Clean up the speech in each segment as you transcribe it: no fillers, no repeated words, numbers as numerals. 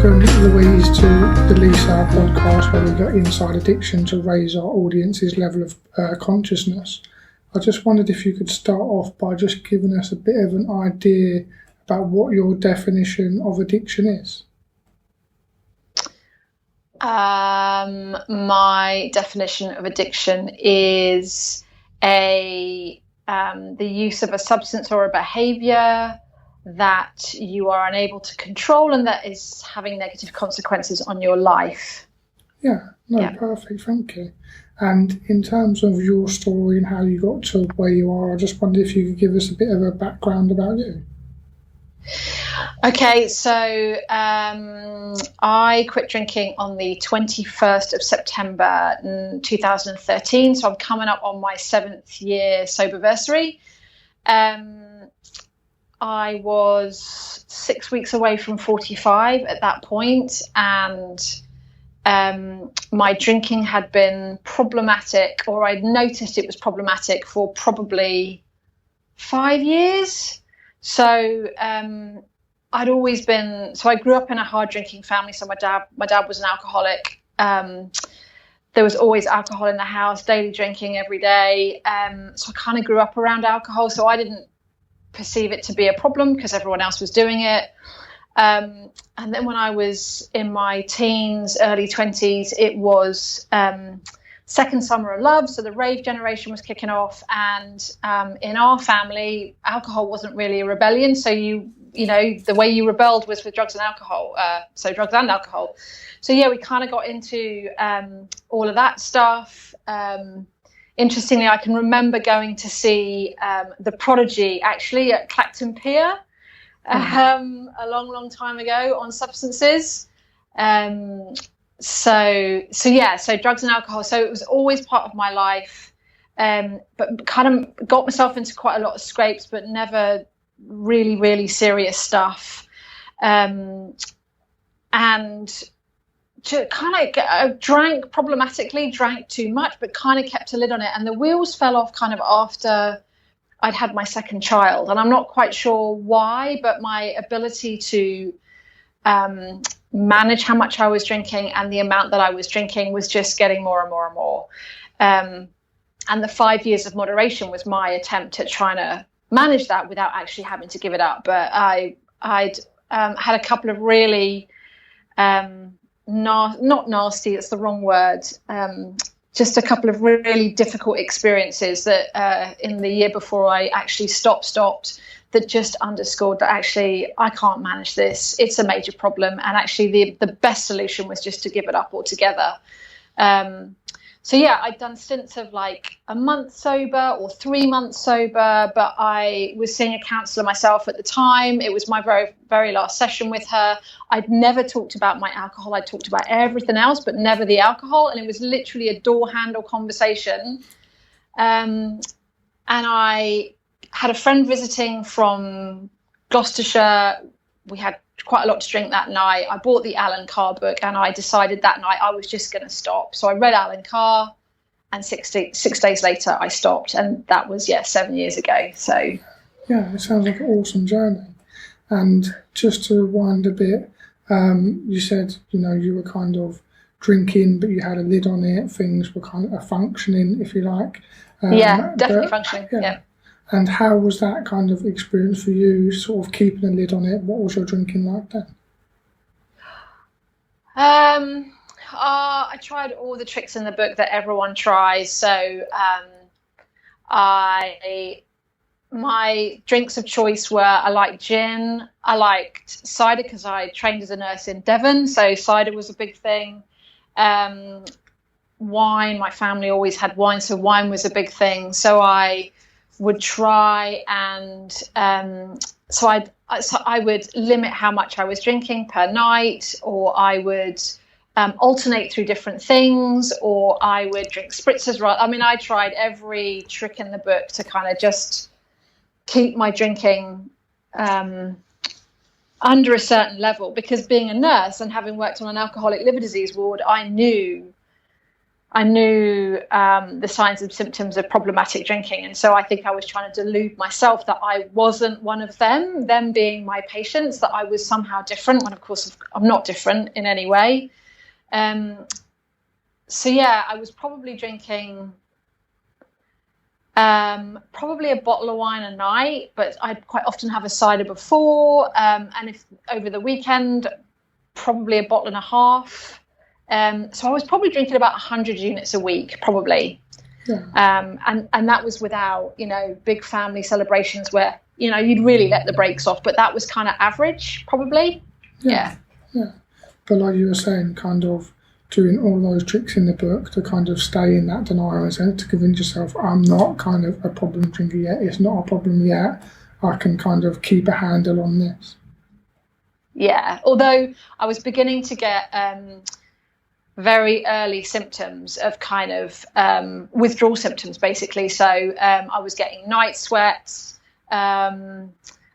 welcome Louise to the Lisa podcast, where we go inside addiction to raise our audience's level of consciousness. I just wondered if you could start off by just giving us a bit of an idea about what your definition of addiction is. My definition of addiction is the use of a substance or a behaviour that you are unable to control and that is having negative consequences on your life. Perfect, thank you. And in terms of your story and how you got to where you are, I just wondered if you could give us a bit of a background about you. Okay, so I quit drinking on the 21st of September 2013, so I'm coming up on my 7th year soberversary. I was 6 weeks away from 45 at that point, and my drinking had been problematic, or I'd noticed it was problematic for probably 5 years. So I'd always been, so I grew up in a hard drinking family. So my dad was an alcoholic. There was always alcohol in the house, daily drinking every day. So I kind of grew up around alcohol. So I didn't perceive it to be a problem because everyone else was doing it. And then when I was in my teens, early 20s, it was second summer of love. So the rave generation was kicking off. And in our family, alcohol wasn't really a rebellion. So you know, the way you rebelled was with drugs and alcohol. So drugs and alcohol. So yeah, we kind of got into all of that stuff. Interestingly, I can remember going to see The Prodigy actually at Clacton Pier a long time ago on substances. So drugs and alcohol. So it was always part of my life, but kind of got myself into quite a lot of scrapes, but never really, really serious stuff. And to kind of drank problematically, drank too much, but kind of kept a lid on it. And the wheels fell off kind of after I'd had my second child. And I'm not quite sure why, but my ability to manage how much I was drinking and the amount that I was drinking was just getting more and more and more. And the 5 years of moderation was my attempt at trying to manage that without actually having to give it up. But I'd had a couple of really... not nasty, it's the wrong word, just a couple of really difficult experiences that in the year before I actually stopped that just underscored that actually I can't manage this, it's a major problem, and actually the best solution was just to give it up altogether. So yeah, I'd done stints of like a month sober or 3 months sober, but I was seeing a counsellor myself at the time. It was my very, very last session with her. I'd never talked about my alcohol. I talked about everything else, but never the alcohol. And it was literally a door handle conversation. And I had a friend visiting from Gloucestershire. We had quite a lot to drink that night. I bought the Alan Carr book, and I decided that night I was just going to stop. So I read Alan Carr, and 6 days later I stopped, and that was 7 years ago. So yeah, it sounds like an awesome journey. And just to rewind a bit, you said you were kind of drinking, but you had a lid on it. Things were kind of functioning, if you like. Definitely functioning. Yeah. And how was that kind of experience for you, sort of keeping a lid on it? What was your drinking like then? I tried all the tricks in the book that everyone tries. So my drinks of choice were, I liked gin, I liked cider because I trained as a nurse in Devon, so cider was a big thing. Wine, my family always had wine, so wine was a big thing. So I would try and so I would limit how much I was drinking per night, or I would alternate through different things, or I would drink spritzers. I mean, I tried every trick in the book to kind of just keep my drinking under a certain level, because being a nurse and having worked on an alcoholic liver disease ward, I knew I knew the signs and symptoms of problematic drinking. And so I think I was trying to delude myself that I wasn't one of them being my patients, that I was somehow different, when of course I'm not different in any way. So yeah, I was probably drinking probably a bottle of wine a night, but I'd quite often have a cider before. And if over the weekend, probably a bottle and a half. So I was probably drinking about 100 units a week, probably. Yeah. And that was without, big family celebrations where, you'd really let the brakes off. But that was kind of average, probably. Yeah. But like you were saying, kind of doing all those tricks in the book to kind of stay in that denial and to convince yourself, I'm not kind of a problem drinker yet. It's not a problem yet. I can kind of keep a handle on this. Yeah. Although I was beginning to get very early symptoms of kind of withdrawal symptoms, basically. So I was getting night sweats. I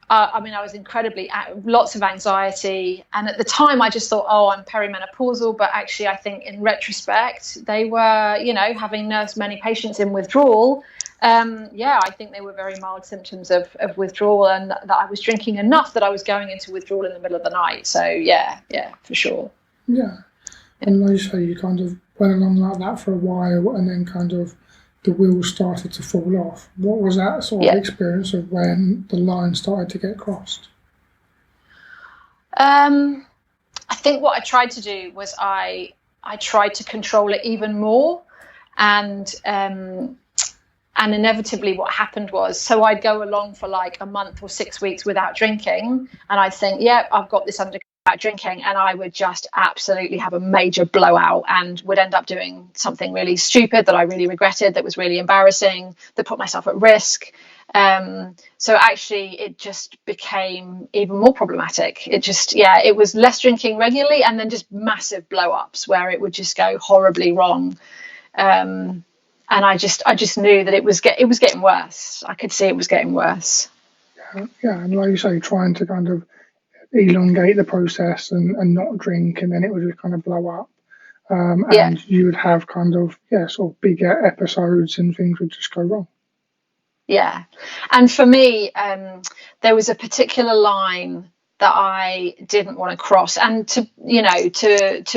was incredibly, lots of anxiety. And at the time I just thought, I'm perimenopausal. But actually, I think in retrospect, they were, having nursed many patients in withdrawal. I think they were very mild symptoms of withdrawal, and that I was drinking enough that I was going into withdrawal in the middle of the night. So, yeah, for sure. Yeah. And like you say, you kind of went along like that for a while, and then kind of the wheels started to fall off. What was that sort of experience of when the line started to get crossed? I think what I tried to do was I tried to control it even more, and inevitably what happened was, so I'd go along for like a month or 6 weeks without drinking, and I'd think, I've got this under drinking, and I would just absolutely have a major blowout and would end up doing something really stupid that I really regretted, that was really embarrassing, that put myself at risk. So actually it just became even more problematic. It was less drinking regularly, and then just massive blow-ups where it would just go horribly wrong. And I just knew that it was getting worse. I could see it was getting worse. Yeah, and like you say, trying to kind of elongate the process and not drink, and then it would just kind of blow up. And you would have kind of, sort of bigger episodes, and things would just go wrong. Yeah. And for me, there was a particular line that I didn't want to cross. And to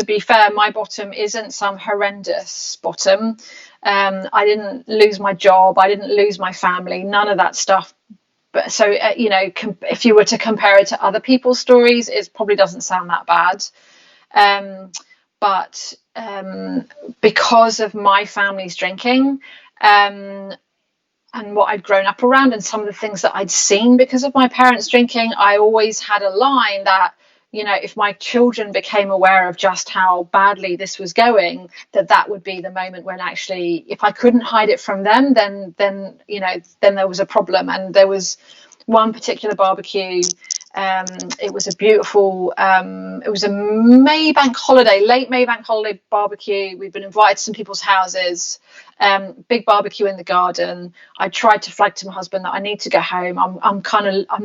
be fair, my bottom isn't some horrendous bottom. I didn't lose my job. I didn't lose my family. None of that stuff. But so, if you were to compare it to other people's stories, it probably doesn't sound that bad. But because of my family's drinking, and what I'd grown up around, and some of the things that I'd seen because of my parents drinking, I always had a line that, if my children became aware of just how badly this was going, that would be the moment when actually, if I couldn't hide it from them, then there was a problem. And there was one particular barbecue. It was a beautiful, it was a late May bank holiday barbecue. We'd been invited to some people's houses, big barbecue in the garden. I tried to flag to my husband that I need to go home. I'm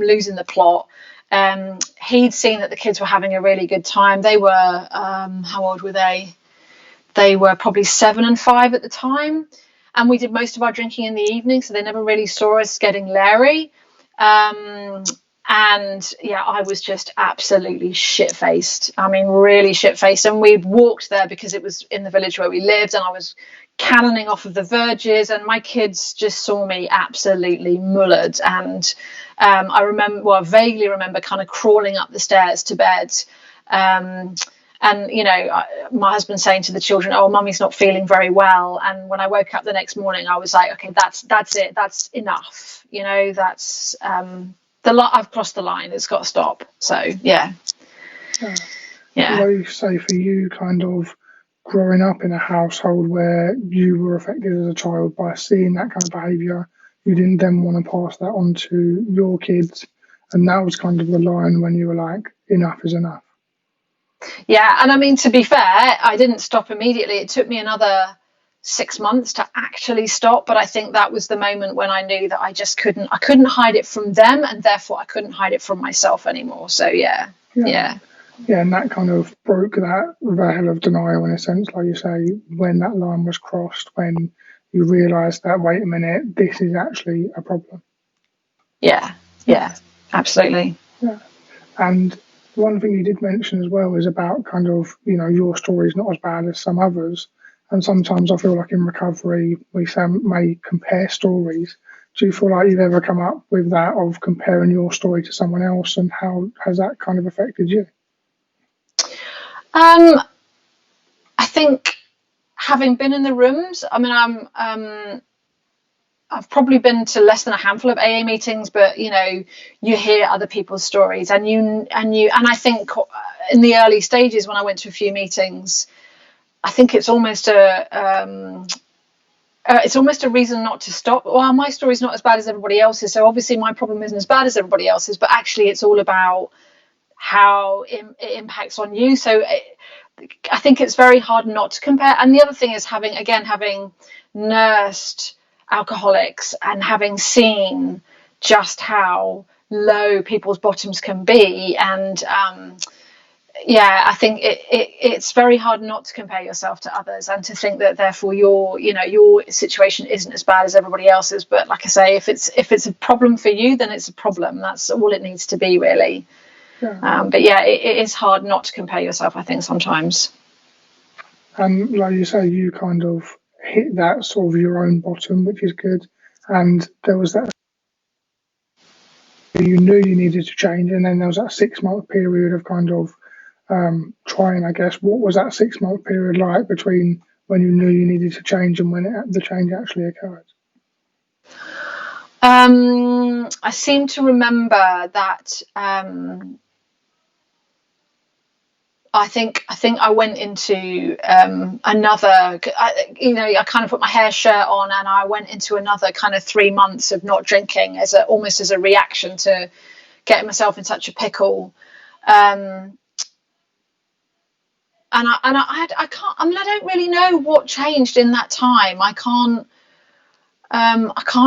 losing the plot. He'd seen that the kids were having a really good time. They were, how old were they? They were probably 7 and 5 at the time. And we did most of our drinking in the evening, so they never really saw us getting leery. And I was just absolutely shit-faced. I mean, really shit-faced. And we'd walked there because it was in the village where we lived, and I was cannoning off of the verges, and my kids just saw me absolutely mullered. And I vaguely remember kind of crawling up the stairs to bed. And, my husband saying to the children, Mummy's not feeling very well. And when I woke up the next morning, I was like, okay, that's it. That's enough. That's... I've crossed the line. It's got to stop. So yeah. Like you say, for you, kind of growing up in a household where you were affected as a child by seeing that kind of behaviour, you didn't then want to pass that on to your kids, and that was kind of the line when you were like, enough is enough. Yeah, and I mean, to be fair, I didn't stop immediately. It took me another 6 months to actually stop, but I think that was the moment when I knew that I couldn't hide it from them, and therefore I couldn't hide it from myself anymore. So yeah. Yeah, and that kind of broke that veil of denial in a sense, like you say, when that line was crossed, when you realised that, wait a minute, this is actually a problem. Yeah, absolutely. Yeah. And one thing you did mention as well is about kind of, your story is not as bad as some others. And sometimes I feel like in recovery, we may compare stories. Do you feel like you've ever come up with that of comparing your story to someone else, and how has that kind of affected you? Um, I think having been in the rooms, I mean, I've probably been to less than a handful of AA meetings, but you hear other people's stories, and I think in the early stages when I went to a few meetings, I think it's almost a reason not to stop. Well, my story's not as bad as everybody else's, so obviously my problem isn't as bad as everybody else's, but actually it's all about how it impacts on you. So I think it's very hard not to compare. And the other thing is having nursed alcoholics and having seen just how low people's bottoms can be, and I think it's very hard not to compare yourself to others and to think that therefore your situation isn't as bad as everybody else's. But like I say, if it's a problem for you, then it's a problem. That's all it needs to be, really. Yeah. But yeah, it is hard not to compare yourself, I think, sometimes. And like you say, you kind of hit that sort of your own bottom, which is good. And there was that you knew you needed to change, and then there was that 6 month period of kind of trying, I guess. What was that 6 month period like between when you knew you needed to change and when the change actually occurred? I seem to remember that I think I went into another, I kind of put my hair shirt on and I went into another kind of 3 months of not drinking almost as a reaction to getting myself in such a pickle. And I can't, I mean, I don't really know what changed in that time. I can't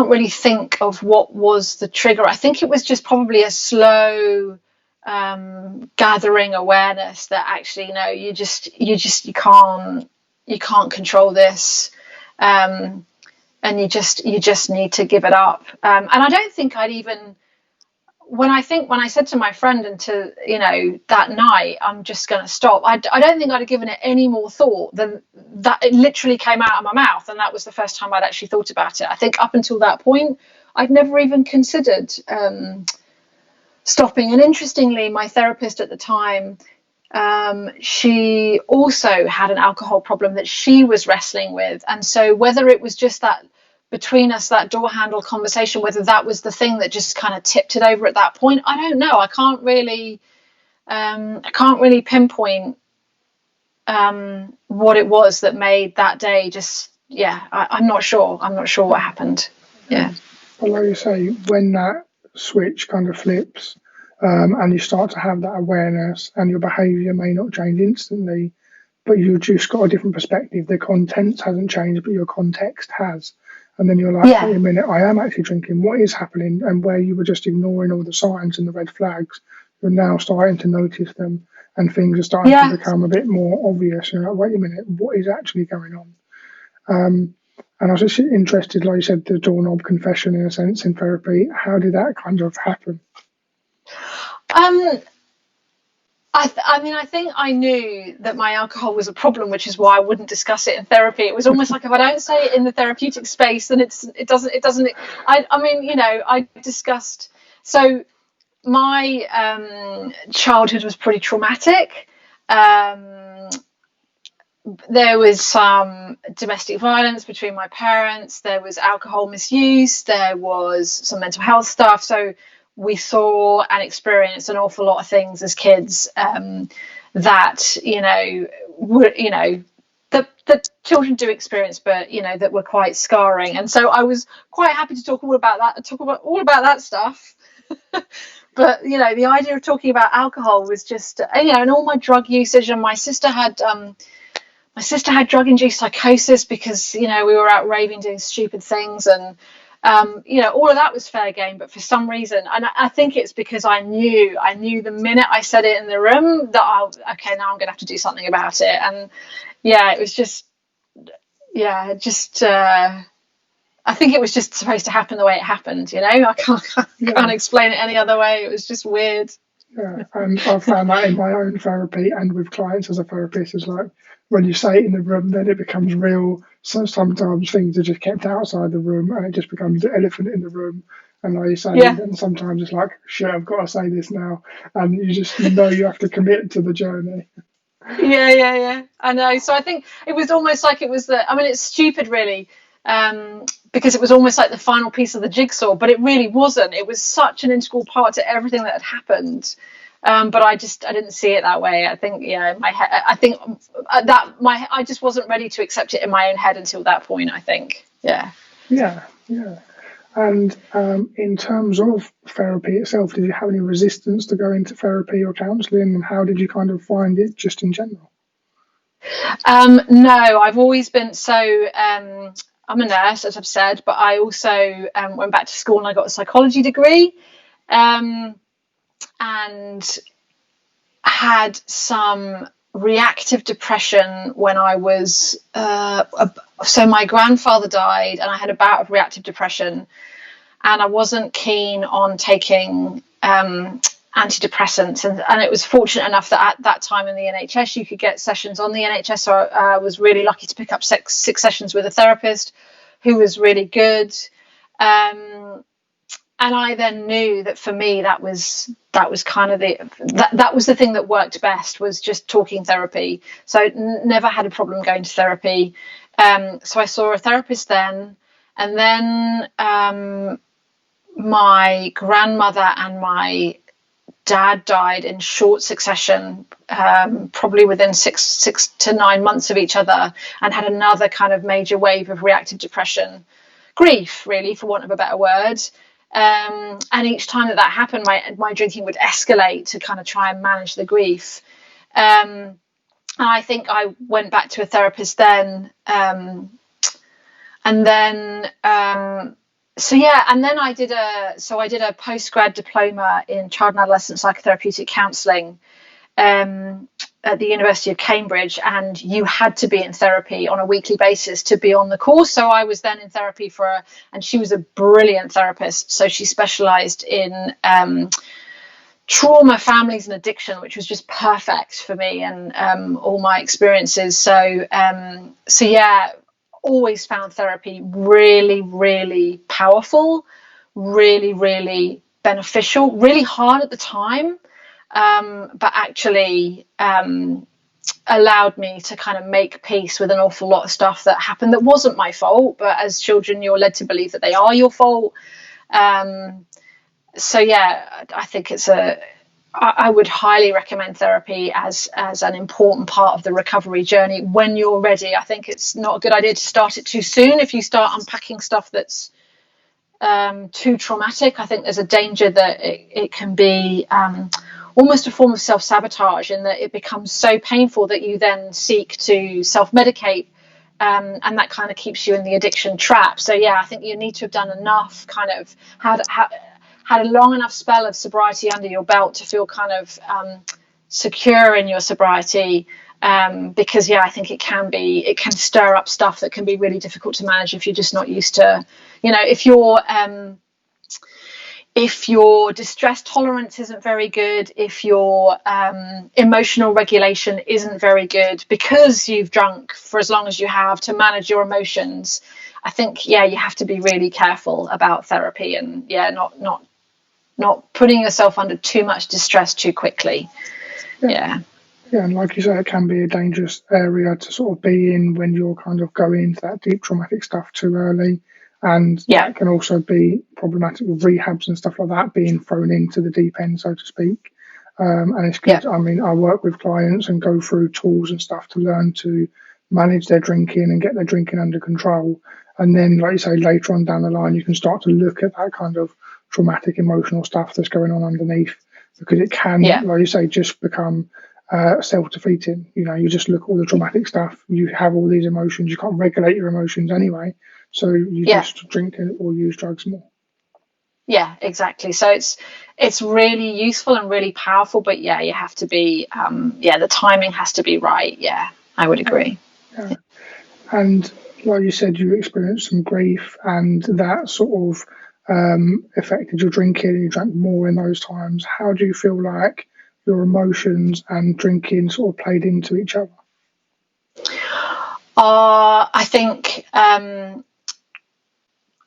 really think of what was the trigger. I think it was just probably a slow gathering awareness that actually you can't control this, and you just need to give it up. And I don't think I'd even when I said to my friend and to that night, I'm just going to stop. I don't think I'd have given it any more thought than that. It literally came out of my mouth, and that was the first time I'd actually thought about it. I think up until that point, I'd never even considered stopping. And interestingly, my therapist at the time, she also had an alcohol problem that she was wrestling with, and so whether it was just that between us, that door handle conversation, whether that was the thing that just kind of tipped it over at that point, I don't know. I can't really pinpoint what it was that made that day just, I'm not sure what happened. Yeah. Well, like you say, when that switch kind of flips, and you start to have that awareness, and your behaviour may not change instantly, but you've just got a different perspective. The content hasn't changed, but your context has. And then you're like, wait a minute, I am actually drinking. What is happening? And where you were just ignoring all the signs and the red flags, you're now starting to notice them, and things are starting to become a bit more obvious. You're like, wait a minute, what is actually going on? And I was just interested, like you said, the doorknob confession in a sense in therapy. How did that kind of happen? I think I knew that my alcohol was a problem, which is why I wouldn't discuss it in therapy. It was almost like if I don't say it in the therapeutic space, then it doesn't. I discussed. So my childhood was pretty traumatic. There was some domestic violence between my parents. There was alcohol misuse. There was some mental health stuff. So we saw and experienced an awful lot of things as kids that that children do experience, but that were quite scarring. And so I was quite happy to talk all about that stuff. But the idea of talking about alcohol was just and all my drug usage. And my sister had drug-induced psychosis because we were out raving, doing stupid things, and All of that was fair game, but for some reason, and I think it's because I knew the minute I said it in the room that okay, now I'm going to have to do something about it. And yeah, it was just, I think it was just supposed to happen the way it happened. I can't explain it any other way. It was just weird. Yeah, and I've found that in my own therapy and with clients as a therapist, is like when you say it in the room, then it becomes real. So sometimes things are just kept outside the room, and it just becomes the elephant in the room. And like you say, and sometimes it's like, shit, I've got to say this now, and you have to commit to the journey. Yeah. I know. So I think it was almost like it was it's stupid, really. Because it was almost like the final piece of the jigsaw, but it really wasn't. It was such an integral part to everything that had happened. But I didn't see it that way. I think, in my head, I just wasn't ready to accept it in my own head until that point, I think. Yeah. And in terms of therapy itself, did you have any resistance to going to therapy or counselling, and how did you kind of find it just in general? No, I've always been so. I'm a nurse, as I've said, but I also went back to school and I got a psychology degree, and had some reactive depression when I was. So my grandfather died, and I had a bout of reactive depression, and I wasn't keen on taking antidepressants, and it was fortunate enough that at that time in the NHS you could get sessions on the NHS, so I was really lucky to pick up six sessions with a therapist who was really good, and I then knew that for me that was kind of that was the thing that worked best, was just talking therapy. So never had a problem going to therapy. So I saw a therapist then, and then my grandmother and my dad died in short succession, probably within 6 to 9 months of each other, and had another kind of major wave of reactive depression, grief, really, for want of a better word. And each time that happened, my drinking would escalate to kind of try and manage the grief. And I think I went back to a therapist then, and then. And then I did a postgrad diploma in child and adolescent psychotherapeutic counselling at the University of Cambridge, and you had to be in therapy on a weekly basis to be on the course. So I was then in therapy and she was a brilliant therapist. So she specialised in trauma, families and addiction, which was just perfect for me and all my experiences. So always found therapy really, really powerful, really, really beneficial, really hard at the time, but actually allowed me to kind of make peace with an awful lot of stuff that happened that wasn't my fault, but as children you're led to believe that they are your fault. I think I would highly recommend therapy as an important part of the recovery journey when you're ready. I think it's not a good idea to start it too soon. If you start unpacking stuff that's too traumatic, I think there's a danger that it can be almost a form of self-sabotage, in that it becomes so painful that you then seek to self-medicate, and that kind of keeps you in the addiction trap. So I think you need to have done enough, kind of had a long enough spell of sobriety under your belt to feel kind of secure in your sobriety, because I think it can stir up stuff that can be really difficult to manage if you're just not used to, if your distress tolerance isn't very good, if your emotional regulation isn't very good, because you've drunk for as long as you have to manage your emotions. I think you have to be really careful about therapy, and not putting yourself under too much distress too quickly. Yeah, and like you say, it can be a dangerous area to sort of be in when you're kind of going into that deep traumatic stuff too early, and that can also be problematic with rehabs and stuff like that, being thrown into the deep end, so to speak. And it's good. I mean, I work with clients and go through tools and stuff to learn to manage their drinking and get their drinking under control. And then, like you say, later on down the line, you can start to look at that kind of traumatic emotional stuff that's going on underneath, because it can, like you say, just become self-defeating. You just look at all the traumatic stuff, you have all these emotions, you can't regulate your emotions anyway, So you just drink or use drugs more. Yeah, exactly. So it's really useful and really powerful, but yeah, you have to be the timing has to be right. Yeah, I would agree. Yeah. And like you said, you experienced some grief, and that sort of affected your drinking, and you drank more in those times. How do you feel like your emotions and drinking sort of played into each other? I think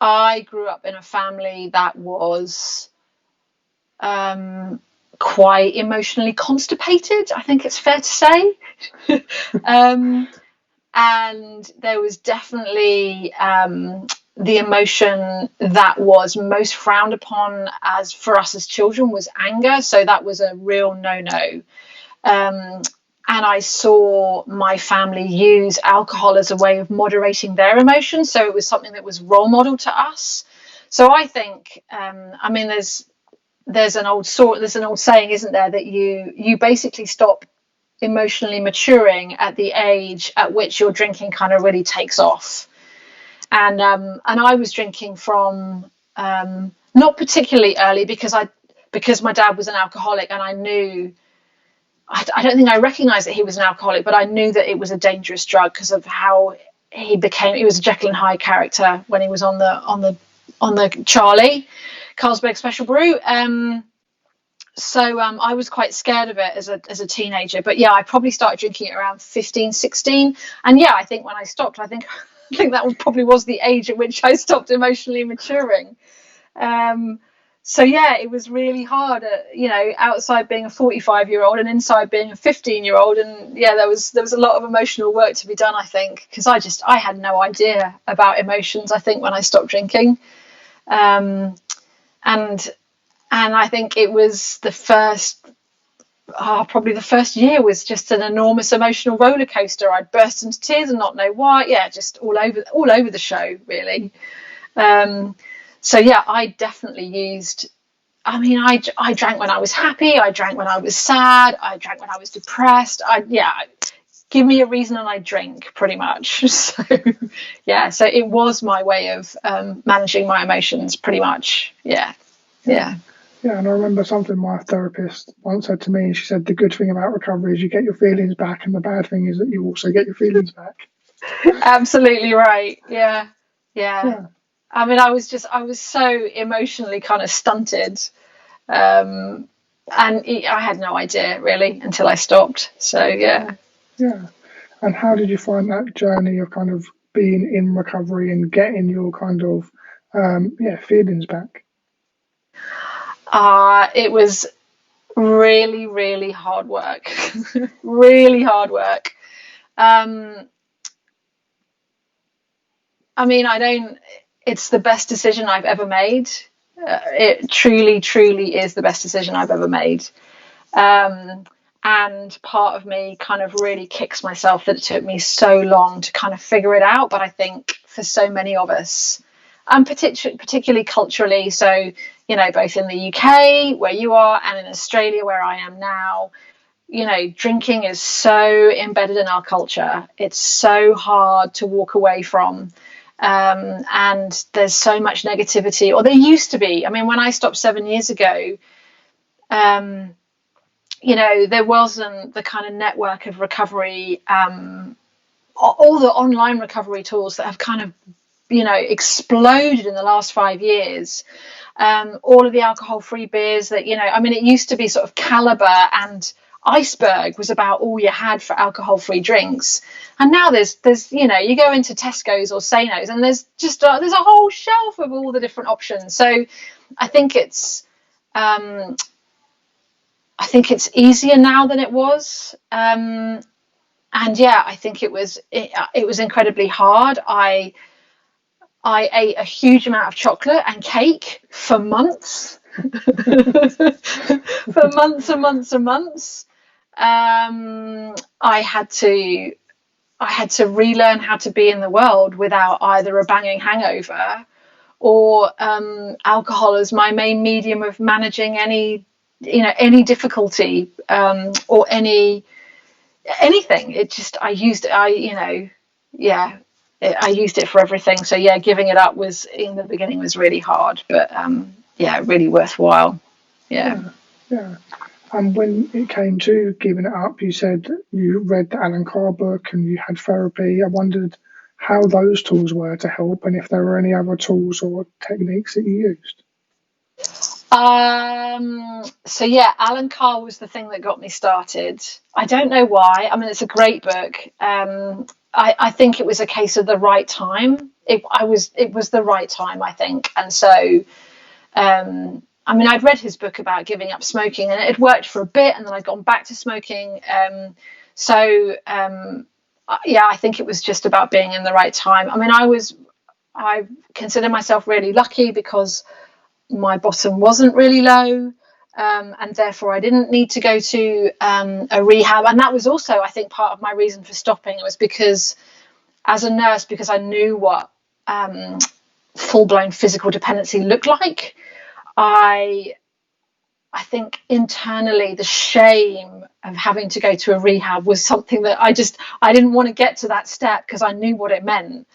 I grew up in a family that was quite emotionally constipated, I think it's fair to say. And there was definitely the emotion that was most frowned upon as for us as children was anger. So that was a real no-no. And I saw my family use alcohol as a way of moderating their emotions. So it was something that was role model to us. So I think, there's an old saying, isn't there, that you basically stop emotionally maturing at the age at which your drinking kind of really takes off. And I was drinking from not particularly early because my dad was an alcoholic, and I knew. I don't think I recognized that he was an alcoholic, but I knew that it was a dangerous drug because of how he was a Jekyll and Hyde character when he was on the Charlie Carlsberg Special Brew. So I was quite scared of it as a teenager. But yeah, I probably started drinking it around 15, 16. And yeah, I think when I stopped, I think that probably was the age at which I stopped emotionally maturing. So yeah, it was really hard, outside being a 45-year-old and inside being a 15-year-old. And yeah, there was a lot of emotional work to be done, I think, because I had no idea about emotions, I think, when I stopped drinking. And I think it was probably the first year was just an enormous emotional roller coaster. I'd burst into tears and not know why. Yeah, just all over the show, really. So yeah, I definitely used. I drank when I was happy. I drank when I was sad. I drank when I was depressed. Give me a reason and I drink, pretty much. So yeah, so it was my way of managing my emotions, pretty much. Yeah. Yeah, and I remember something my therapist once said to me. She said the good thing about recovery is you get your feelings back, and the bad thing is that you also get your feelings back. Absolutely right. Yeah. I was so emotionally kind of stunted, and I had no idea really until I stopped. So yeah. And how did you find that journey of kind of being in recovery and getting your kind of feelings back? It was really, really hard work. Really hard work. It's the best decision I've ever made. It truly, truly is the best decision I've ever made. And part of me kind of really kicks myself that it took me so long to kind of figure it out. But I think for so many of us, and particularly culturally, so, both in the UK where you are and in Australia where I am now, drinking is so embedded in our culture. It's so hard to walk away from. And there's so much negativity, or there used to be. When I stopped 7 years ago, there wasn't the kind of network of recovery, all the online recovery tools that have kind of, exploded in the last 5 years. All of the alcohol-free beers that, it used to be sort of Caliber and Iceberg was about all you had for alcohol-free drinks, and now there's you go into Tesco's or Sano's and there's a whole shelf of all the different options. So I think it's easier now than it was, and yeah, I think it was incredibly hard. I ate a huge amount of chocolate and cake for months. For months and months and months. I had to relearn how to be in the world without either a banging hangover or alcohol as my main medium of managing any difficulty, or anything. It just, I used it. I used it for everything. So yeah, giving it up was in the beginning was really hard, but yeah, really worthwhile. Yeah. Yeah. And when it came to giving it up, you said you read the Alan Carr book and you had therapy. I wondered how those tools were to help, and if there were any other tools or techniques that you used. So yeah, Alan Carr was the thing that got me started. I don't know why. I mean, it's a great book. I think it was a case of the right time. It was the right time, I think. And so, I mean, I'd read his book about giving up smoking, and it had worked for a bit, and then I'd gone back to smoking. Yeah, I think it was just about being in the right time. I mean, I consider myself really lucky because my bottom wasn't really low, and therefore I didn't need to go to a rehab. And that was also, I think, part of my reason for stopping. It was because, as a nurse, because I knew what full-blown physical dependency looked like. I think internally the shame of having to go to a rehab was something that I didn't want to get to that step because I knew what it meant.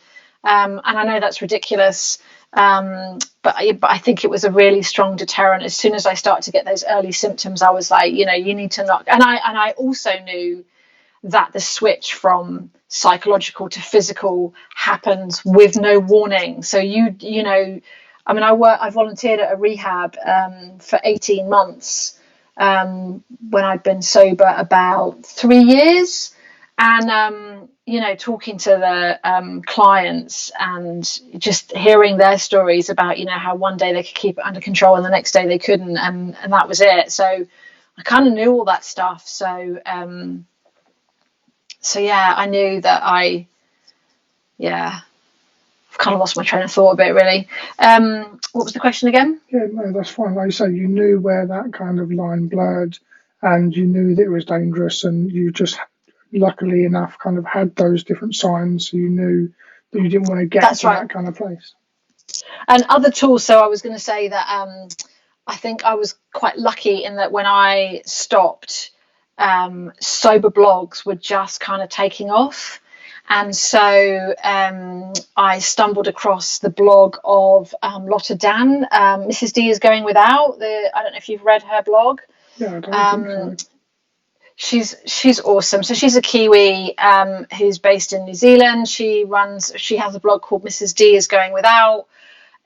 And I know that's ridiculous, but I think it was a really strong deterrent. As soon as I started to get those early symptoms, I was like, you need to not. And I also knew that the switch from psychological to physical happens with no warning. So I mean, I volunteered at a rehab for 18 months when I'd been sober about 3 years. And, talking to the clients and just hearing their stories about, how one day they could keep it under control and the next day they couldn't. And that was it. So I kind of knew all that stuff. So yeah, I knew that I've kind of lost my train of thought a bit, really. What was the question again? Yeah, no, that's fine. Like you say, you knew where that kind of line blurred and you knew that it was dangerous, and you just luckily enough kind of had those different signs, so you knew that you didn't want to get That's to right. that kind of place. And other tools, so I was going to say that I think I was quite lucky in that when I stopped, sober blogs were just kind of taking off. And so I stumbled across the blog of Lotta Dan. Mrs. D is Going Without. I don't know if you've read her blog. Yeah, I don't think so. She's awesome. So she's a Kiwi who's based in New Zealand. She has a blog called Mrs. D is Going Without.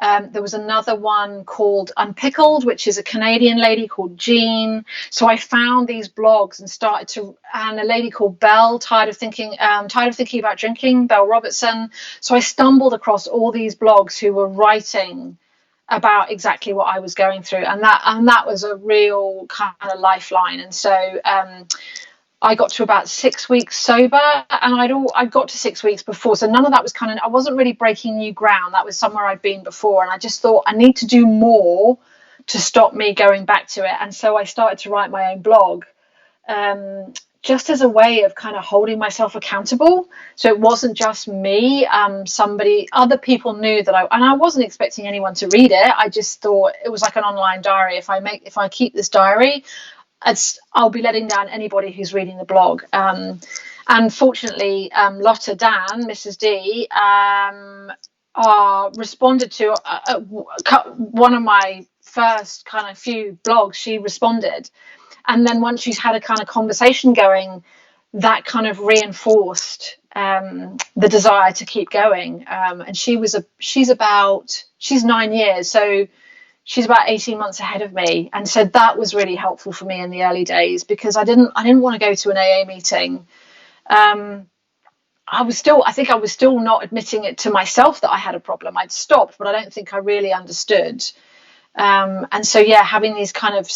There was another one called Unpickled, which is a Canadian lady called Jean. So I found these blogs and a lady called Belle, tired of thinking about drinking, Belle Robertson. So I stumbled across all these blogs who were writing about exactly what I was going through, and that was a real kind of lifeline. And so I got to about 6 weeks sober, and I got to 6 weeks before, so none of that was I wasn't really breaking new ground. That was somewhere I'd been before, and I just thought I need to do more to stop me going back to it. And so I started to write my own blog, just as a way of kind of holding myself accountable. So it wasn't just me. Other people knew that I wasn't expecting anyone to read it. I just thought it was like an online diary. If I keep this diary, I'll be letting down anybody who's reading the blog. And fortunately, Lotta Dan, Mrs. D, responded to one of my first kind of few blogs. She responded. And then once she's had a kind of conversation going, that kind of reinforced the desire to keep going. And she's 9 years. So she's about 18 months ahead of me. And so that was really helpful for me in the early days, because I didn't want to go to an AA meeting. I think I was still not admitting it to myself that I had a problem. I'd stopped, but I don't think I really understood. And so, yeah, having these kind of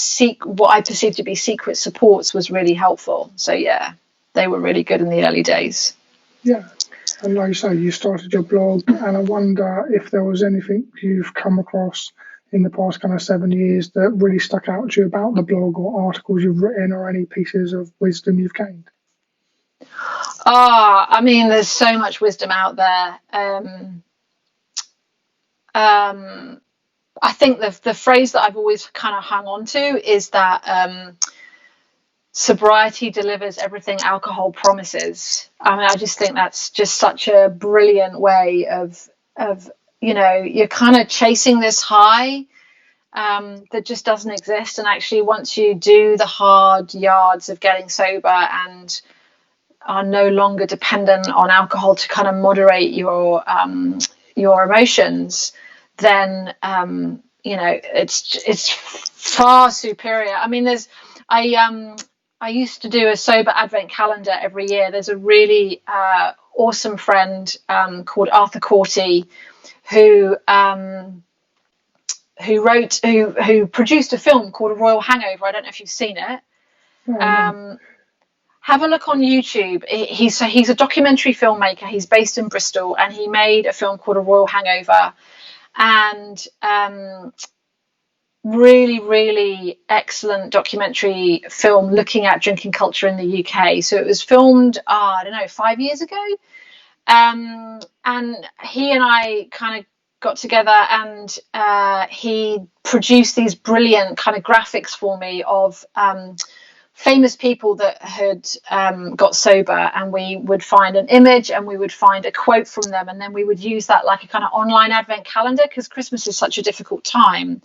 what I perceived to be secret supports was really helpful. So, yeah, they were really good in the early days. Yeah. And like you say, you started your blog, and I wonder if there was anything you've come across in the past kind of 7 years that really stuck out to you about the blog, or articles you've written, or any pieces of wisdom you've gained. I mean, there's so much wisdom out there. I think the phrase that I've always kind of hung on to is that sobriety delivers everything alcohol promises. I mean, I just think that's just such a brilliant way of you're kind of chasing this high that just doesn't exist. And actually, once you do the hard yards of getting sober and are no longer dependent on alcohol to kind of moderate your emotions, then it's far superior. I mean, I used to do a sober advent calendar every year. There's a really awesome friend called Arthur Corty who produced a film called A Royal Hangover. I don't know if you've seen it. Have a look on YouTube. He's a documentary filmmaker. He's based in Bristol, and he made a film called A Royal Hangover, and really, really excellent documentary film looking at drinking culture in the UK. So it was filmed, I don't know, 5 years ago. And he and I kind of got together, and he produced these brilliant kind of graphics for me of famous people that had got sober, and we would find an image and we would find a quote from them, and then we would use that like a kind of online advent calendar, because Christmas is such a difficult time.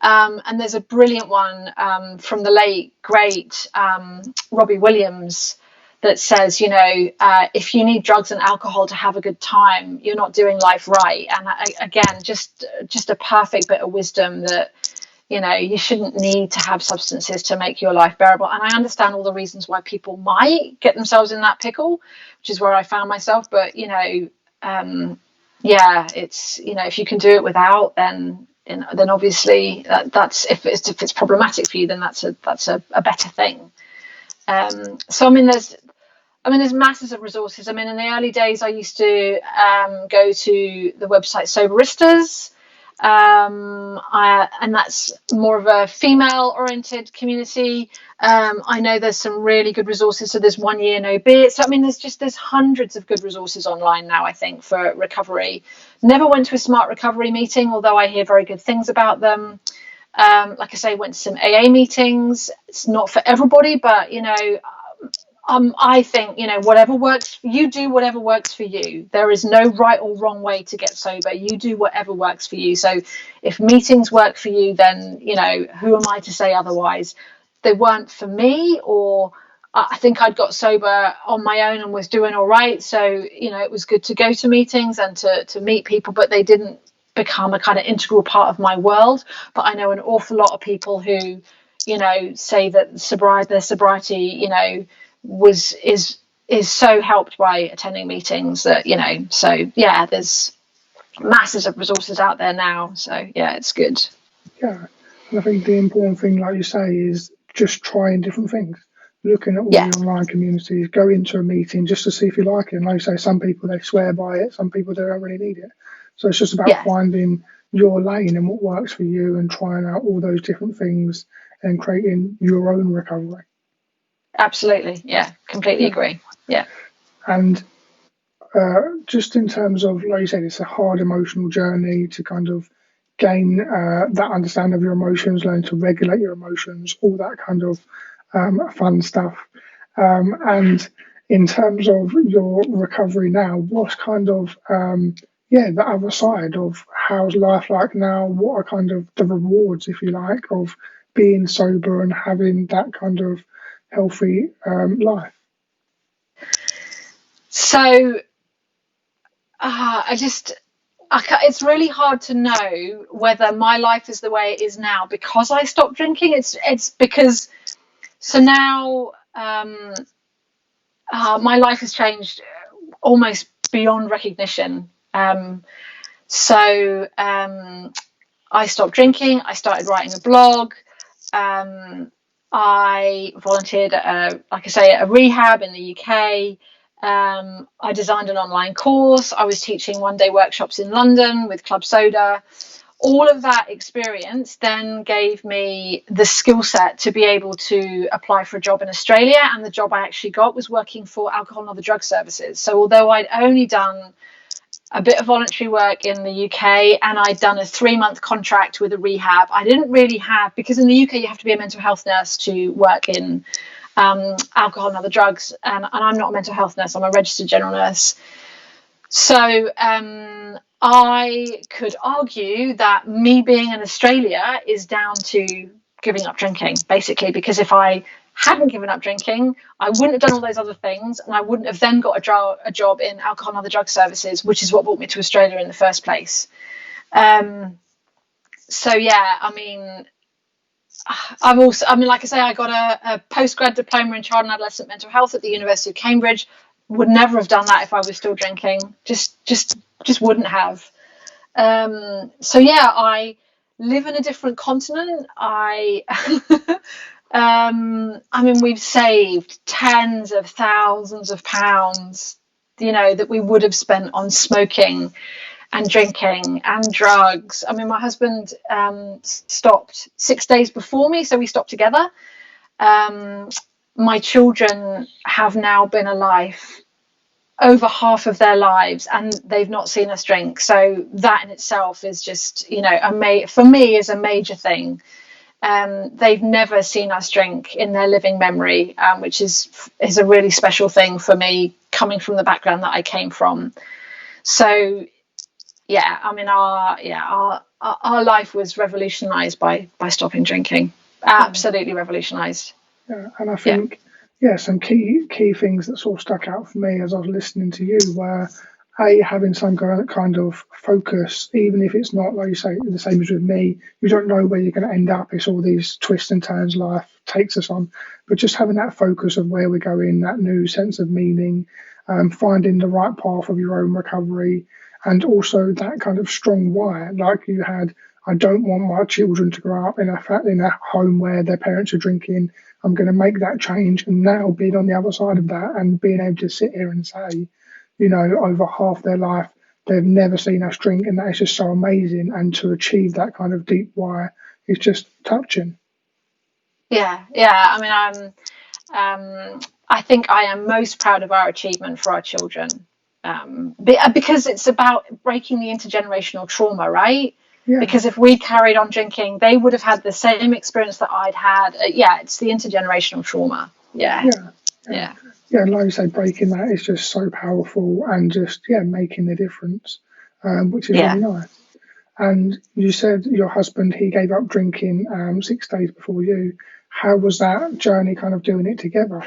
And there's a brilliant one from the late great Robbie Williams that says, if you need drugs and alcohol to have a good time, you're not doing life right. And again, just a perfect bit of wisdom that you shouldn't need to have substances to make your life bearable. And I understand all the reasons why people might get themselves in that pickle, which is where I found myself. But it's if you can do it without, then obviously that's if it's problematic for you, then that's a better thing. So there's masses of resources. I mean, in the early days, I used to go to the website Soberistas, and that's more of a female-oriented community. I know there's some really good resources. So there's 1 Year No Beer. So I mean, there's hundreds of good resources online now, I think, for recovery. Never went to a Smart Recovery meeting, although I hear very good things about them. Like I say, went to some AA meetings. It's not for everybody, but I think whatever works, you do whatever works for you. There is no right or wrong way to get sober. You do whatever works for you. So if meetings work for you, then who am I to say otherwise? They weren't for me, or I think I'd got sober on my own and was doing all right. So it was good to go to meetings and to meet people, but they didn't become a kind of integral part of my world. But I know an awful lot of people who say that their sobriety is so helped by attending meetings that so yeah, there's masses of resources out there now, so yeah, it's good. And I think the important thing, like you say, is just trying different things, looking at all the online communities, go into a meeting just to see if you like it. And like you say, some people, they swear by it, some people, they don't really need it. So it's just about finding your lane and what works for you, and trying out all those different things and creating your own recovery. Absolutely. Yeah, completely agree. Yeah. And just in terms of, like you said, it's a hard emotional journey to kind of gain that understanding of your emotions, learn to regulate your emotions, all that kind of fun stuff. And in terms of your recovery now, what's kind of the other side of how's life like now? What are kind of the rewards, if you like, of being sober and having that kind of healthy life? So it's really hard to know whether my life is the way it is now because I stopped drinking. It's because now my life has changed almost beyond recognition. So I stopped drinking. I started writing a blog. I volunteered at a rehab in the UK. I designed an online course. I was teaching one-day workshops in London with Club Soda. All of that experience then gave me the skill set to be able to apply for a job in Australia. And the job I actually got was working for Alcohol and Other Drug Services. So although I'd only done a bit of voluntary work in the UK and I'd done a 3-month contract with a rehab, I didn't really have, because in the UK you have to be a mental health nurse to work in alcohol and other drugs, and I'm not a mental health nurse, I'm a registered general nurse. So I could argue that me being in Australia is down to giving up drinking, basically, because if I hadn't given up drinking, I wouldn't have done all those other things, and I wouldn't have then got a job in alcohol and other drug services, which is what brought me to Australia in the first place. So yeah, I mean, like I say, I got a postgrad diploma in child and adolescent mental health at the University of Cambridge. Would never have done that if I was still drinking. Just wouldn't have. So yeah, I live in a different continent. I mean, we've saved tens of thousands of pounds, that we would have spent on smoking and drinking and drugs. I mean, my husband stopped 6 days before me, so we stopped together. My children have now been alive over half of their lives, and they've not seen us drink. So that in itself is just, for me, is a major thing. They've never seen us drink in their living memory, which is a really special thing for me, coming from the background that I came from. So yeah, I mean, our life was revolutionized by stopping drinking. Absolutely revolutionized. Yeah, and I think some key things that sort of stuck out for me as I was listening to you were having some kind of focus, even if it's not, like you say, the same as with me. You don't know where you're going to end up. It's all these twists and turns life takes us on, but just having that focus of where we're going, that new sense of meaning, finding the right path of your own recovery, and also that kind of strong why, like you had. I don't want my children to grow up in a home where their parents are drinking. I'm going to make that change. And now being on the other side of that and being able to sit here and say, over half their life, they've never seen us drink, and that is just so amazing. And to achieve that kind of deep why is just touching. Yeah. I mean, I think I am most proud of our achievement for our children, because it's about breaking the intergenerational trauma, right? Yeah. Because if we carried on drinking, they would have had the same experience that I'd had. It's the intergenerational trauma. Yeah, like you say, breaking that is just so powerful, and just making the difference, which is really nice. And you said your husband, he gave up drinking 6 days before you. How was that journey, kind of doing it together?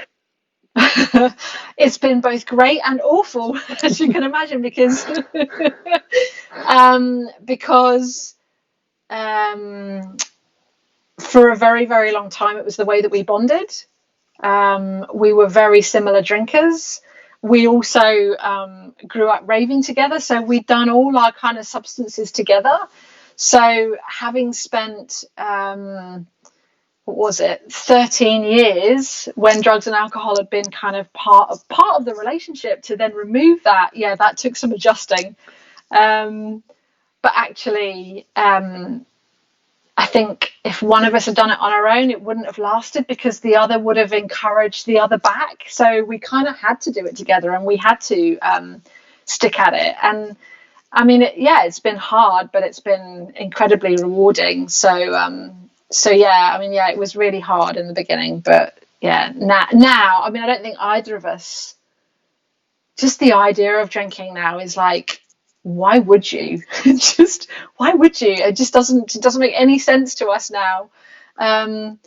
It's been both great and awful, as you can imagine, because for a very, very long time it was the way that we bonded. We were very similar drinkers. We also grew up raving together, so we'd done all our kind of substances together. So having spent 13 years when drugs and alcohol had been kind of part of the relationship, to then remove that, that took some adjusting. But actually, I think if one of us had done it on our own, it wouldn't have lasted, because the other would have encouraged the other back. So we kind of had to do it together, and we had to stick at it. And I mean, it's been hard, but it's been incredibly rewarding. So I mean, it was really hard in the beginning, but now, I mean, I don't think either of us, just the idea of drinking now is like, why would you? Why would you? It just doesn't make any sense to us now. I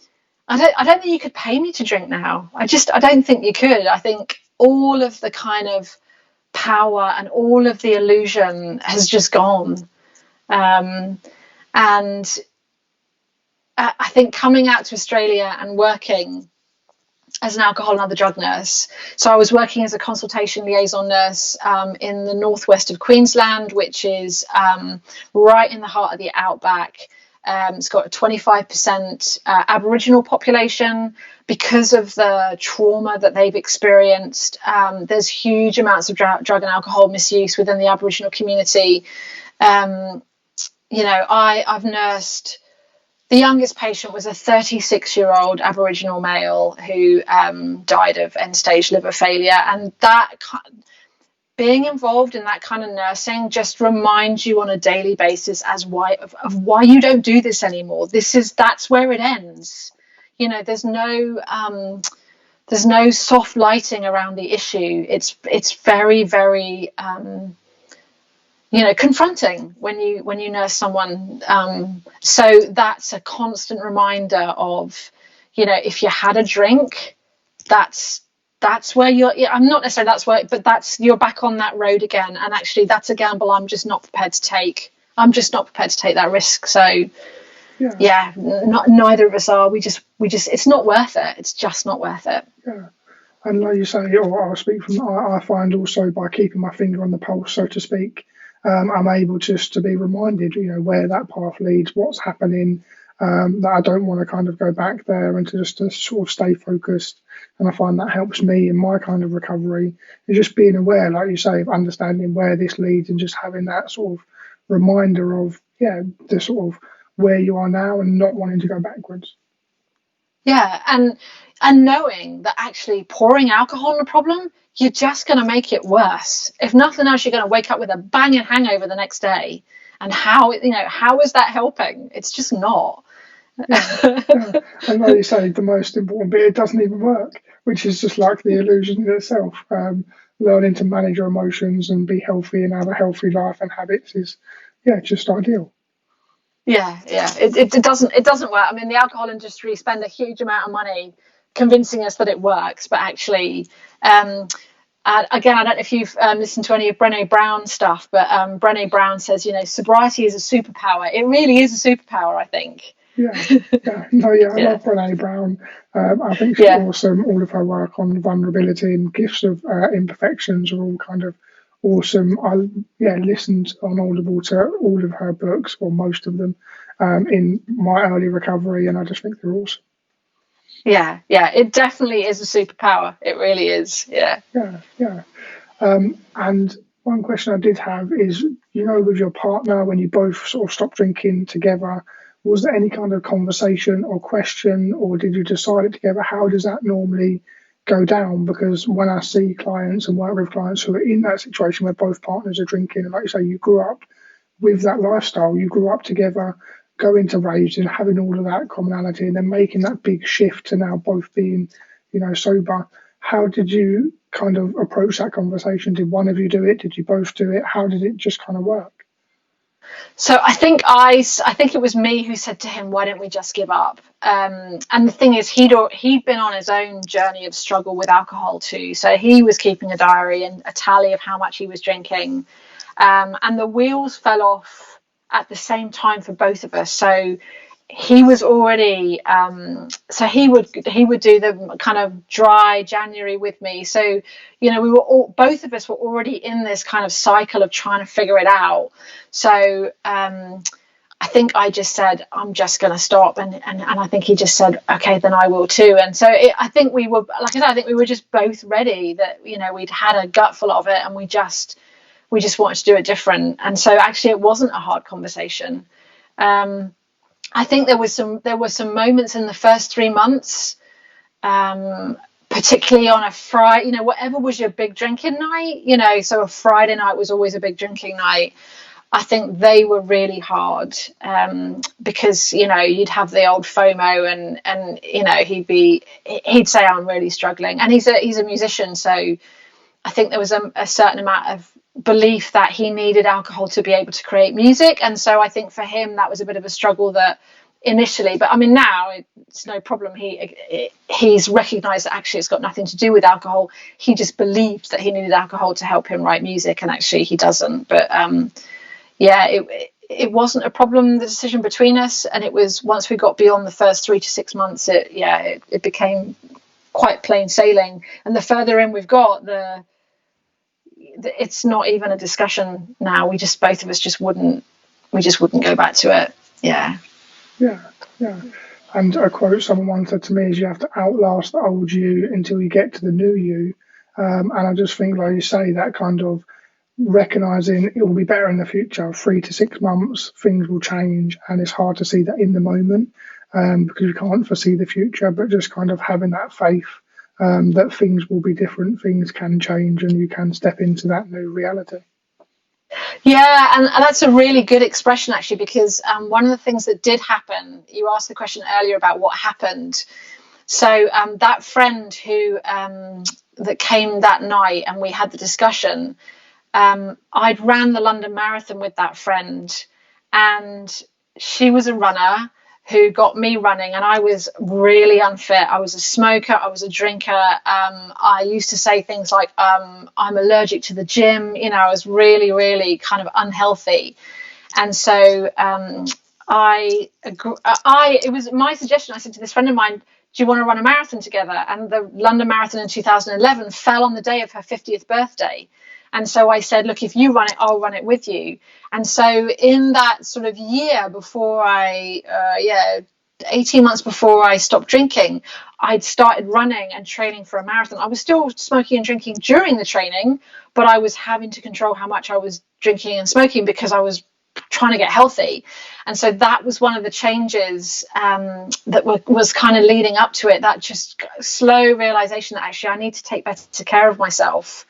don't think you could pay me to drink now. I don't think you could. I think all of the kind of power and all of the illusion has just gone. And I think coming out to Australia and working as an alcohol and other drug nurse. So I was working as a consultation liaison nurse in the northwest of Queensland, which is right in the heart of the outback. It's got a 25% Aboriginal population. Because of the trauma that they've experienced, there's huge amounts of drug and alcohol misuse within the Aboriginal community. I've nursed. The youngest patient was a 36-year-old Aboriginal male who died of end-stage liver failure, and that being involved in that kind of nursing just reminds you on a daily basis of why you don't do this anymore. That's where it ends. There's no there's no soft lighting around the issue. It's very, very confronting when you nurse someone. So that's a constant reminder of, if you had a drink, that's where I'm not necessarily that's where, but that's, you're back on that road again. And actually that's a gamble I'm just not prepared to take. I'm just not prepared to take that risk. So neither of us are. We just it's not worth it. It's just not worth it. Yeah. And like you say, or I'll speak from, I find also by keeping my finger on the pulse, so to speak, I'm able just to be reminded, where that path leads, what's happening, that I don't want to kind of go back there, and to sort of stay focused. And I find that helps me in my kind of recovery, is just being aware, like you say, of understanding where this leads, and just having that sort of reminder of, the sort of where you are now and not wanting to go backwards. Yeah, and knowing that actually pouring alcohol on a problem, you're just going to make it worse. If nothing else, you're going to wake up with a banging hangover the next day. And how is that helping? It's just not. Yeah. And like you say, the most important bit, it doesn't even work, which is just like the illusion in itself. Learning to manage your emotions and be healthy and have a healthy life and habits is, just ideal. Yeah. It doesn't work. I mean, the alcohol industry spend a huge amount of money convincing us that it works, but actually, again, I don't know if you've listened to any of Brené Brown's stuff, but Brené Brown says, sobriety is a superpower. It really is a superpower, I think. I love Brené Brown. I think she's awesome. All of her work on vulnerability and gifts of imperfections are all kind of awesome. I listened on Audible to all of her books, or most of them, in my early recovery, and I just think they're awesome. Yeah, it definitely is a superpower. It really is. Yeah. And one question I did have is, with your partner, when you both sort of stopped drinking together, was there any kind of conversation or question, or did you decide it together? How does that normally go down? Because when I see clients and work with clients who are in that situation where both partners are drinking, and like you say, you grew up with that lifestyle, you grew up together, going to raves and having all of that commonality, and then making that big shift to now both being, sober. How did you kind of approach that conversation? Did one of you do it? Did you both do it? How did it just kind of work? So I think it was me who said to him, "Why don't we just give up?" And the thing is, he'd been on his own journey of struggle with alcohol too. So he was keeping a diary and a tally of how much he was drinking, and the wheels fell off at the same time for both of us. So he was already so he would do the kind of dry January with me. So we were both of us were already in this kind of cycle of trying to figure it out. So I think I just said, I'm just going to stop, and I think he just said, okay, then I will too. And so I think we were, like I said, I think we were just both ready, that we'd had a gutful of it, and we just wanted to do it different. And so actually it wasn't a hard conversation. I think there were some moments in the first 3 months, particularly on a Friday, whatever was your big drinking night, so a Friday night was always a big drinking night. I think they were really hard, because, you'd have the old FOMO, and he'd say, I'm really struggling. And he's a musician. So I think there was a certain amount of belief that he needed alcohol to be able to create music. And so I think for him, that was a bit of a struggle that initially, but I mean, now it's no problem. He's recognized that actually it's got nothing to do with alcohol. He just believed that he needed alcohol to help him write music, and actually he doesn't. But it wasn't a problem, the decision between us. And it was, once we got beyond the first 3 to 6 months, it became quite plain sailing. And the further in we've got, it's not even a discussion now. Both of us just wouldn't go back to it. Yeah. And a quote someone said to me is, you have to outlast the old you until you get to the new you. And I just think, like you say, that kind of recognizing it will be better in the future, 3 to 6 months, things will change, and it's hard to see that in the moment, because you can't foresee the future, but just kind of having that faith, that things will be different, things can change, and you can step into that new reality. Yeah, and that's a really good expression, actually, because one of the things that did happen, you asked the question earlier about what happened. So that friend who that came that night and we had the discussion, I'd ran the London Marathon with that friend, and she was a runner who got me running, and I was really unfit. I was a smoker, I was a drinker. I used to say things like, I'm allergic to the gym. You know, I was really, really kind of unhealthy. And so it was my suggestion. I said to this friend of mine, do you want to run a marathon together? And the London Marathon in 2011 fell on the day of her 50th birthday. And so I said, look, if you run it, I'll run it with you. And so in that sort of year before 18 months before I stopped drinking, I'd started running and training for a marathon. I was still smoking and drinking during the training, but I was having to control how much I was drinking and smoking because I was trying to get healthy. And so that was one of the changes that was kind of leading up to it, that just slow realization that actually I need to take better care of myself.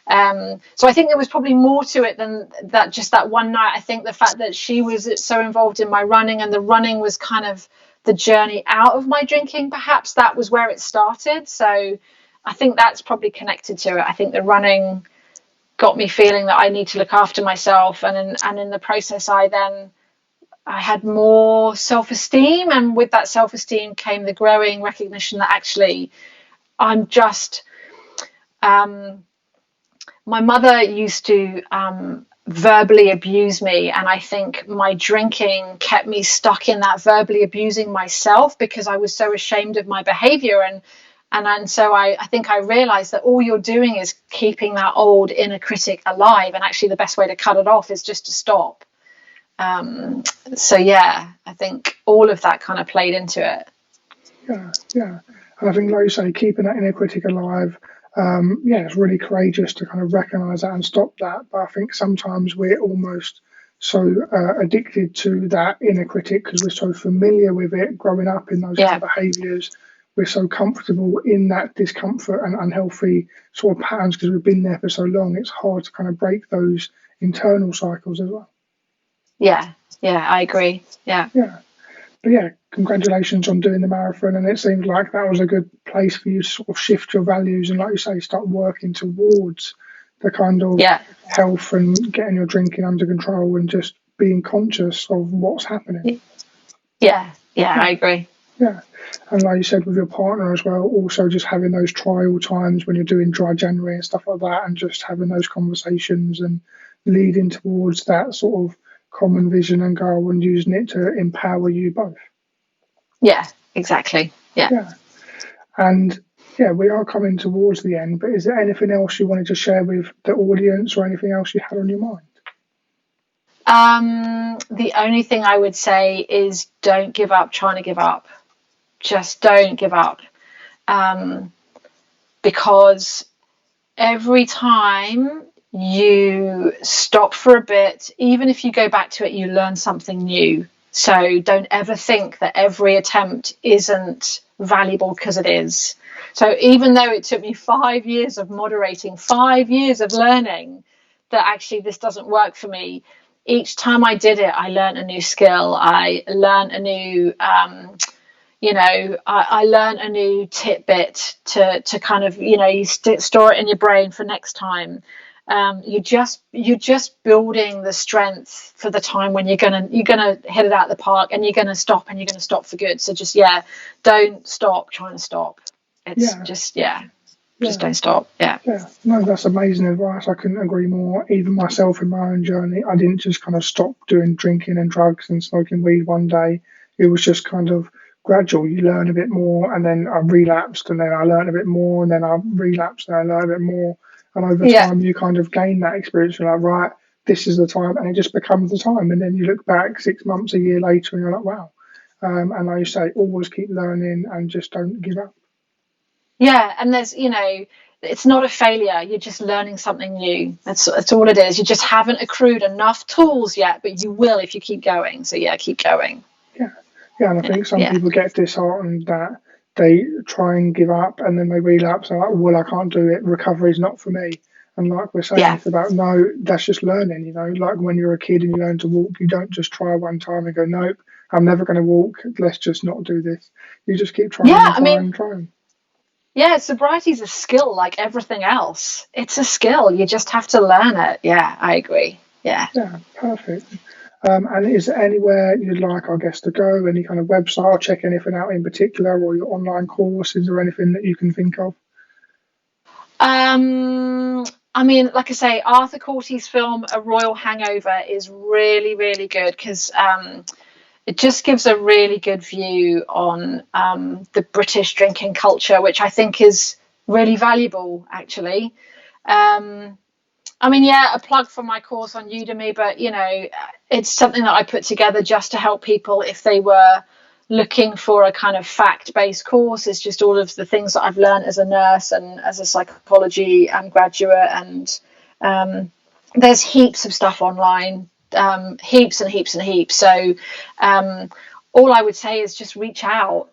So I think there was probably more to it than that, just that one night. I think the fact that she was so involved in my running, and the running was kind of the journey out of my drinking, perhaps that was where it started. So I think that's probably connected to it. I think the running got me feeling that I need to look after myself, and in the process I had more self-esteem, and with that self-esteem came the growing recognition that actually I'm just my mother used to verbally abuse me, and I think my drinking kept me stuck in that verbally abusing myself because I was so ashamed of my behavior. And so I think I realized that all you're doing is keeping that old inner critic alive, and actually the best way to cut it off is just to stop. So yeah, I think all of that kind of played into it. Yeah. And I think, like you say, keeping that inner critic alive, it's really courageous to kind of recognise that and stop that. But I think sometimes we're almost so addicted to that inner critic because we're so familiar with it growing up in those kind of behaviours. We're so comfortable in that discomfort and unhealthy sort of patterns because we've been there for so long. It's hard to kind of break those internal cycles as well. Yeah, I agree. Yeah. But yeah, congratulations on doing the marathon, and it seems like that was a good place for you to sort of shift your values and, like you say, start working towards the kind of health and getting your drinking under control and just being conscious of what's happening. Yeah, I agree. Yeah, and like you said, with your partner as well, also just having those trial times when you're doing dry January and stuff like that, and just having those conversations and leading towards that sort of common vision and goal and using it to empower you both. Yeah, exactly. Yeah. And we are coming towards the end, but is there anything else you wanted to share with the audience or anything else you had on your mind? The only thing I would say is don't give up trying to give up. Just don't give up. Because every time you stop for a bit, even if you go back to it, you learn something new. So don't ever think that every attempt isn't valuable, because it is. So even though it took me 5 years of moderating, 5 years of learning that actually this doesn't work for me, each time I did it, I learned a new skill. I learned a new I learned a new tidbit to kind of, you store it in your brain for next time. You're just building the strength for the time when you're gonna hit it out of the park, and you're gonna stop for good. So just don't stop trying to stop. It's just don't stop. No, that's amazing advice. I couldn't agree more. Even myself in my own journey, I didn't just kind of stop doing drinking and drugs and smoking weed one day. It was just kind of gradual. You learn a bit more, and then I relapsed, and then I learned a bit more, and then I relapsed, and I learned a bit more. And over time, you kind of gain that experience. You're like, right, this is the time, and it just becomes the time. And then you look back 6 months, a year later, and you're like, wow. And like you say, always keep learning and just don't give up. Yeah, and there's, it's not a failure. You're just learning something new. That's all it is. You just haven't accrued enough tools yet, but you will if you keep going. So keep going. Yeah, and I think some people get disheartened that they try and give up, and then they relapse and like, well, I can't do it. Recovery's not for me. And like we're saying, it's about, no, that's just learning. Like when you're a kid and you learn to walk, you don't just try one time and go, nope, I'm never going to walk. Let's just not do this. You just keep trying Yeah, and I trying mean, and trying. yeah, sobriety is a skill like everything else. It's a skill. You just have to learn it. Yeah, I agree. Yeah. Yeah, perfect. And is there anywhere you'd like our guests to go? Any kind of website or check anything out in particular, or your online courses or anything that you can think of? Um, I mean, like I say, Arthur Corty's film A Royal Hangover is really, really good because it just gives a really good view on the British drinking culture, which I think is really valuable, actually. Um, I mean, yeah, a plug for my course on Udemy, but it's something that I put together just to help people if they were looking for a kind of fact-based course. It's just all of the things that I've learned as a nurse and as a psychology graduate, and there's heaps of stuff online, heaps and heaps and heaps. So all I would say is just reach out.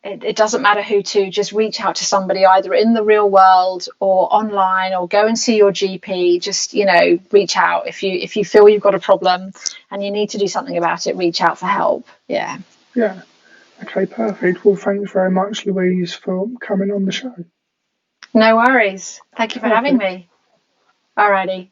It doesn't matter who to, just reach out to somebody either in the real world or online, or go and see your GP. Just reach out if you feel you've got a problem and you need to do something about it. Reach out for help. Yeah. Yeah. Okay, perfect. Well, thanks very much, Louise, for coming on the show. No worries. Thank you for having Perfect. me. Alrighty.